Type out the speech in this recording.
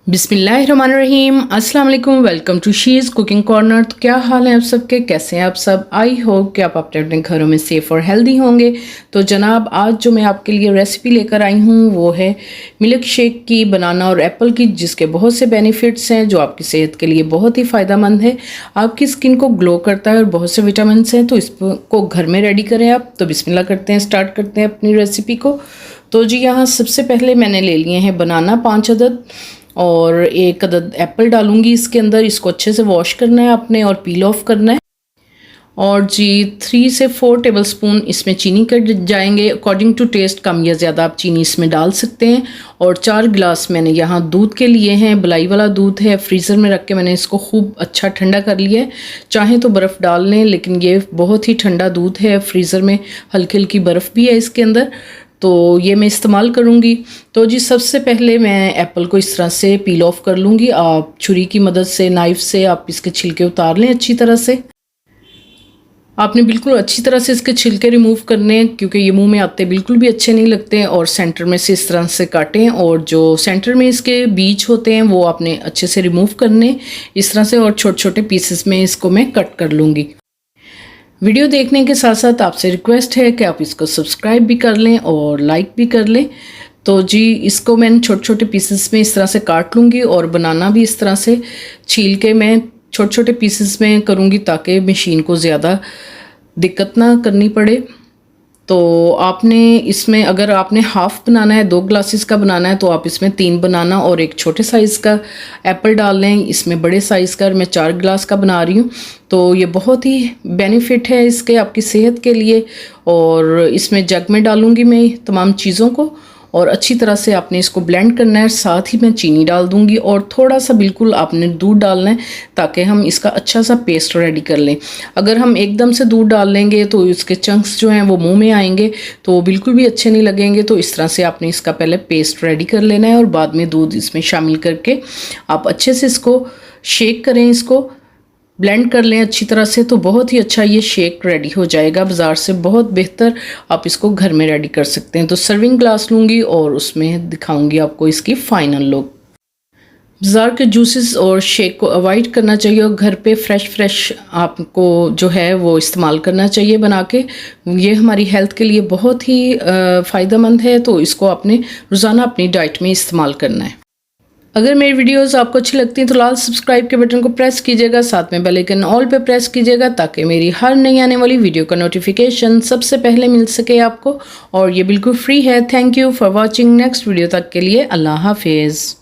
बिस्मिल्लाहिर्रहमानिर्रहीम, अस्सलाम वालेकुम। Welcome to she's cooking corner. तो क्या हाल है आप सबके, कैसे हैं आप सब? आई होप कि आप अपने अपने घरों में सेफ़ और हेल्दी होंगे। तो जनाब, आज जो मैं आपके लिए रेसिपी लेकर आई हूँ वो है मिल्क शेक की, बनाना और एप्पल की, जिसके बहुत से बेनिफिट्स हैं जो आपकी सेहत के लिए बहुत ही फ़ायदेमंद है। आपकी स्किन को ग्लो करता है और बहुत से विटामिन हैं, तो इसको घर में रेडी करें आप। तो बिस्मिल्लाह करते हैं, स्टार्ट करते हैं अपनी रेसिपी को। तो जी, यहाँ सबसे पहले मैंने ले लिए हैं बनाना 5 अदद और 1 अदद एप्पल डालूंगी इसके अंदर। इसको अच्छे से वॉश करना है आपने और पील ऑफ करना है। और जी 3 से 4 टेबलस्पून इसमें चीनी कट जाएंगे। अकॉर्डिंग टू टेस्ट कम या ज़्यादा आप चीनी इसमें डाल सकते हैं। और 4 गिलास मैंने यहाँ दूध के लिए हैं। बलाई वाला दूध है, फ्रीज़र में रख के मैंने इसको खूब अच्छा ठंडा कर लिया है। चाहें तो बर्फ़ डाल लें, लेकिन ये बहुत ही ठंडा दूध है। फ्रीज़र में हल्की हल्की बर्फ़ भी है इसके अंदर, तो ये मैं इस्तेमाल करूँगी। तो जी सबसे पहले मैं एप्पल को इस तरह से पील ऑफ कर लूँगी। आप छुरी की मदद से, नाइफ़ से आप इसके छिलके उतार लें अच्छी तरह से। आपने बिल्कुल अच्छी तरह से इसके छिलके रिमूव करने हैं, क्योंकि ये मुंह में आते बिल्कुल भी अच्छे नहीं लगते हैं। और सेंटर में से इस तरह से काटें, और जो सेंटर में इसके बीज होते हैं वो आपने अच्छे से रिमूव करने इस तरह से। और छोटे छोटे पीसेस में इसको मैं कट कर लूँगी। वीडियो देखने के साथ साथ आपसे रिक्वेस्ट है कि आप इसको सब्सक्राइब भी कर लें और लाइक भी कर लें। तो जी इसको मैंने छोटे छोटे पीसेस में इस तरह से काट लूँगी, और बनाना भी इस तरह से छील के मैं छोटे छोटे पीसेस में करूँगी, ताकि मशीन को ज़्यादा दिक्कत ना करनी पड़े। तो आपने इसमें, अगर आपने हाफ़ बनाना है, 2 ग्लासेस का बनाना है, तो आप इसमें 3 बनाना और 1 छोटे साइज़ का एप्पल डाल लें। इसमें बड़े साइज़ का मैं 4 गिलास का बना रही हूँ। तो ये बहुत ही बेनिफिट है इसके आपकी सेहत के लिए। और इसमें जग में डालूँगी मैं तमाम चीज़ों को, और अच्छी तरह से आपने इसको ब्लेंड करना है। साथ ही मैं चीनी डाल दूंगी, और थोड़ा सा बिल्कुल आपने दूध डालना है, ताकि हम इसका अच्छा सा पेस्ट रेडी कर लें। अगर हम एकदम से दूध डाल लेंगे तो इसके चंक्स जो हैं वो मुंह में आएंगे, तो वो बिल्कुल भी अच्छे नहीं लगेंगे। तो इस तरह से आपने इसका पहले पेस्ट रेडी कर लेना है, और बाद में दूध इसमें शामिल करके आप अच्छे से इसको शेक करें, इसको ब्लेंड कर लें अच्छी तरह से। तो बहुत ही अच्छा ये शेक रेडी हो जाएगा, बाज़ार से बहुत बेहतर आप इसको घर में रेडी कर सकते हैं। तो सर्विंग ग्लास लूँगी और उसमें दिखाऊंगी आपको इसकी फ़ाइनल लुक। बाज़ार के जूसेस और शेक को अवॉइड करना चाहिए, और घर पे फ्रेश आपको जो है वो इस्तेमाल करना चाहिए बना के। ये हमारी हेल्थ के लिए बहुत ही फ़ायदेमंद है, तो इसको आपने रोज़ाना अपनी डाइट में इस्तेमाल करना है। अगर मेरी वीडियोस आपको अच्छी लगती हैं तो लाल सब्सक्राइब के बटन को प्रेस कीजिएगा, साथ में बेल आइकन ऑल पे प्रेस कीजिएगा, ताकि मेरी हर नई आने वाली वीडियो का नोटिफिकेशन सबसे पहले मिल सके आपको। और ये बिल्कुल फ्री है। Thank you for watching. Next video तक के लिए अल्लाह हाफिज़।